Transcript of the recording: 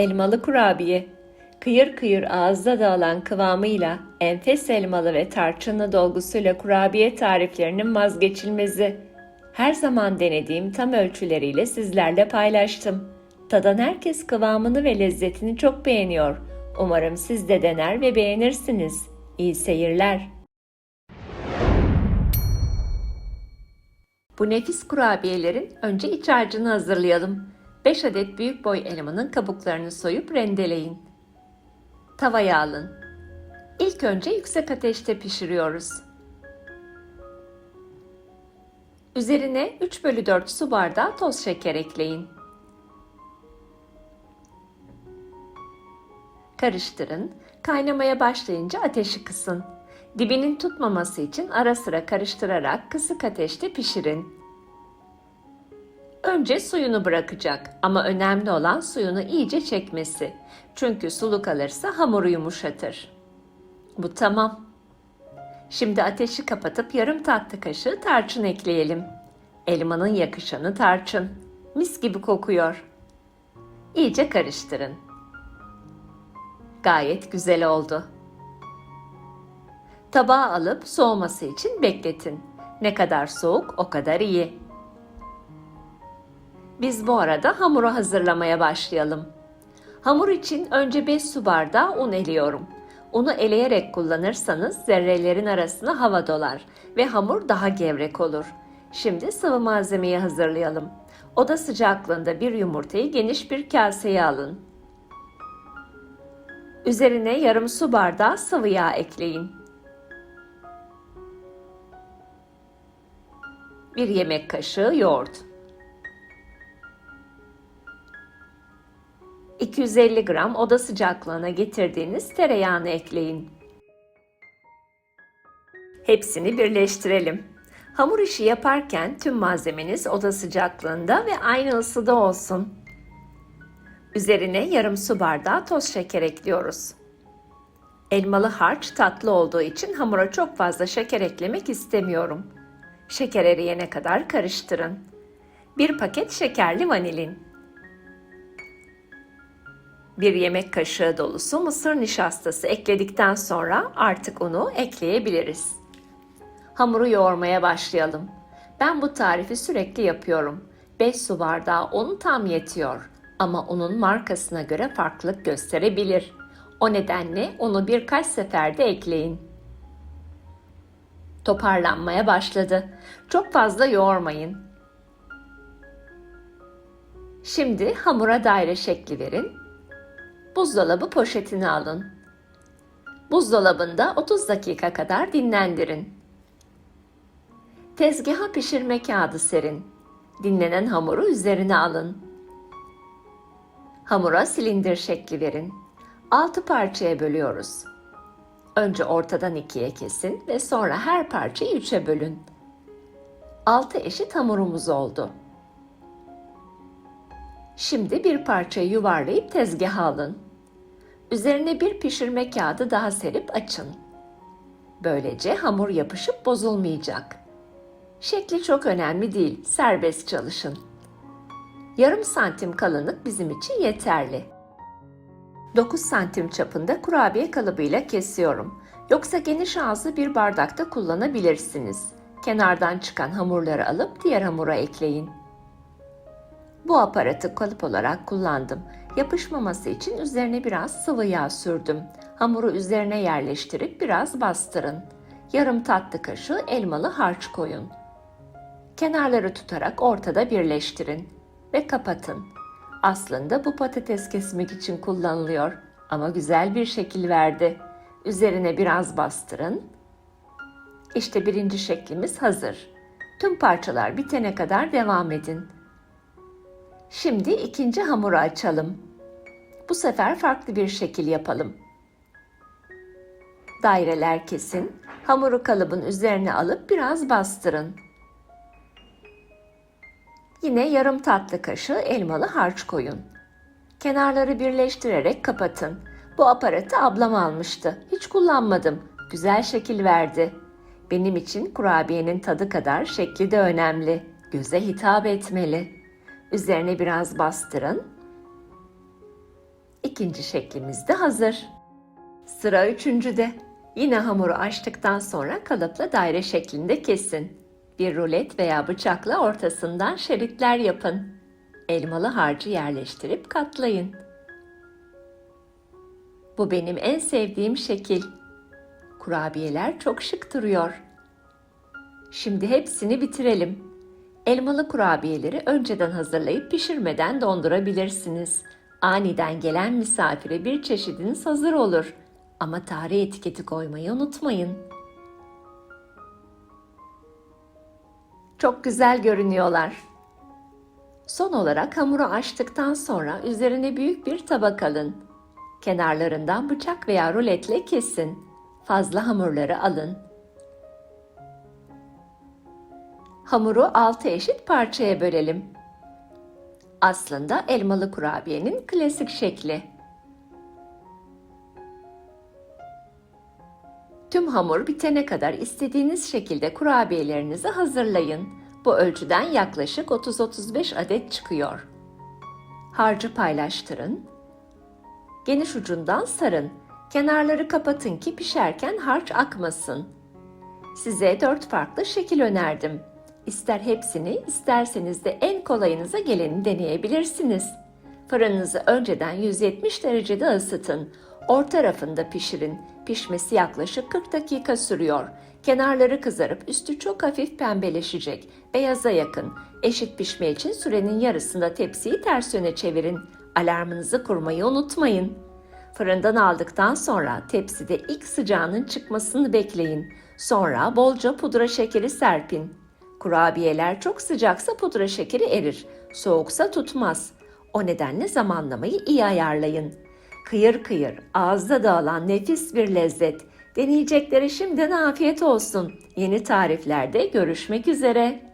Elmalı kurabiye. Kıyır kıyır ağızda dağılan kıvamıyla, enfes elmalı ve tarçınlı dolgusuyla kurabiye tariflerinin vazgeçilmezi. Her zaman denediğim tam ölçüleriyle sizlerle paylaştım. Tadan herkes kıvamını ve lezzetini çok beğeniyor. Umarım siz de dener ve beğenirsiniz. İyi seyirler. Bu nefis kurabiyelerin önce iç harcını hazırlayalım. 5 adet büyük boy elmanın kabuklarını soyup rendeleyin. Tavaya alın. İlk önce yüksek ateşte pişiriyoruz. Üzerine 3/4 su bardağı toz şeker ekleyin. Karıştırın. Kaynamaya başlayınca ateşi kısın. Dibinin tutmaması için ara sıra karıştırarak kısık ateşte pişirin. Önce suyunu bırakacak ama önemli olan suyunu iyice çekmesi. Çünkü sulu kalırsa hamuru yumuşatır. Bu tamam. Şimdi ateşi kapatıp yarım tatlı kaşığı tarçın ekleyelim. Elmanın yakışanı tarçın. Mis gibi kokuyor. İyice karıştırın. Gayet güzel oldu. Tabağa alıp soğuması için bekletin. Ne kadar soğuk o kadar iyi. Biz bu arada hamuru hazırlamaya başlayalım. Hamur için önce 5 su bardağı un eliyorum. Unu eleyerek kullanırsanız zerrelerin arasına hava dolar ve hamur daha gevrek olur. Şimdi sıvı malzemeyi hazırlayalım. Oda sıcaklığında bir yumurtayı geniş bir kaseye alın. Üzerine yarım su bardağı sıvı yağ ekleyin. 1 yemek kaşığı yoğurt. 250 gram oda sıcaklığına getirdiğiniz tereyağını ekleyin. Hepsini birleştirelim. Hamur işi yaparken tüm malzemeniz oda sıcaklığında ve aynı ısıda olsun. Üzerine yarım su bardağı toz şeker ekliyoruz. Elmalı harç tatlı olduğu için hamura çok fazla şeker eklemek istemiyorum. Şeker eriyene kadar karıştırın. 1 paket şekerli vanilin. 1 yemek kaşığı dolusu mısır nişastası ekledikten sonra artık unu ekleyebiliriz. Hamuru yoğurmaya başlayalım. Ben bu tarifi sürekli yapıyorum. 5 su bardağı un tam yetiyor ama unun markasına göre farklılık gösterebilir. O nedenle unu birkaç seferde ekleyin. Toparlanmaya başladı. Çok fazla yoğurmayın. Şimdi hamura daire şekli verin. Buzdolabı poşetine alın. Buzdolabında 30 dakika kadar dinlendirin. Tezgaha pişirme kağıdı serin. Dinlenen hamuru üzerine alın. Hamura silindir şekli verin. 6 parçaya bölüyoruz. Önce ortadan 2'ye kesin ve sonra her parçayı 3'e bölün. 6 eşit hamurumuz oldu. Şimdi bir parçayı yuvarlayıp tezgaha alın. Üzerine bir pişirme kağıdı daha serip açın. Böylece hamur yapışıp bozulmayacak. Şekli çok önemli değil, serbest çalışın. Yarım santim kalınlık bizim için yeterli. 9 santim çapında kurabiye kalıbıyla kesiyorum. Yoksa geniş ağızlı bir bardakta kullanabilirsiniz. Kenardan çıkan hamurları alıp diğer hamura ekleyin. Bu aparatı kalıp olarak kullandım. Yapışmaması için üzerine biraz sıvı yağ sürdüm. Hamuru üzerine yerleştirip biraz bastırın. Yarım tatlı kaşığı elmalı harç koyun. Kenarları tutarak ortada birleştirin ve kapatın. Aslında bu patates kesmek için kullanılıyor ama güzel bir şekil verdi. Üzerine biraz bastırın. İşte birinci şeklimiz hazır. Tüm parçalar bitene kadar devam edin. Şimdi ikinci hamuru açalım. Bu sefer farklı bir şekil yapalım. Daireler kesin. Hamuru kalıbın üzerine alıp biraz bastırın. Yine yarım tatlı kaşığı elmalı harç koyun. Kenarları birleştirerek kapatın. Bu aparatı ablam almıştı. Hiç kullanmadım. Güzel şekil verdi. Benim için kurabiyenin tadı kadar şekli de önemli. Göze hitap etmeli. Üzerine biraz bastırın. İkinci şeklimiz de hazır. Sıra üçüncüde. Yine hamuru açtıktan sonra kalıpla daire şeklinde kesin. Bir rulet veya bıçakla ortasından şeritler yapın. Elmalı harcı yerleştirip katlayın. Bu benim en sevdiğim şekil. Kurabiyeler çok şık duruyor. Şimdi hepsini bitirelim. Elmalı kurabiyeleri önceden hazırlayıp pişirmeden dondurabilirsiniz. Aniden gelen misafire bir çeşidiniz hazır olur. Ama tarih etiketi koymayı unutmayın. Çok güzel görünüyorlar. Son olarak hamuru açtıktan sonra üzerine büyük bir tabak alın. Kenarlarından bıçak veya ruletle kesin. Fazla hamurları alın. Hamuru 6 eşit parçaya bölelim. Aslında elmalı kurabiyenin klasik şekli. Tüm hamur bitene kadar istediğiniz şekilde kurabiyelerinizi hazırlayın. Bu ölçüden yaklaşık 30-35 adet çıkıyor. Harcı paylaştırın. Geniş ucundan sarın. Kenarları kapatın ki pişerken harç akmasın. Size 4 farklı şekil önerdim. İster hepsini, isterseniz de en kolayınıza geleni deneyebilirsiniz. Fırınınızı önceden 170 derecede ısıtın. Orta rafında pişirin. Pişmesi yaklaşık 40 dakika sürüyor. Kenarları kızarıp üstü çok hafif pembeleşecek. Beyaza yakın. Eşit pişme için sürenin yarısında tepsiyi ters yöne çevirin. Alarmınızı kurmayı unutmayın. Fırından aldıktan sonra tepside ilk sıcağının çıkmasını bekleyin. Sonra bolca pudra şekeri serpin. Kurabiyeler çok sıcaksa pudra şekeri erir, soğuksa tutmaz. O nedenle zamanlamayı iyi ayarlayın. Kıyır kıyır, ağızda dağılan nefis bir lezzet. Deneyeceklere şimdiden afiyet olsun. Yeni tariflerde görüşmek üzere.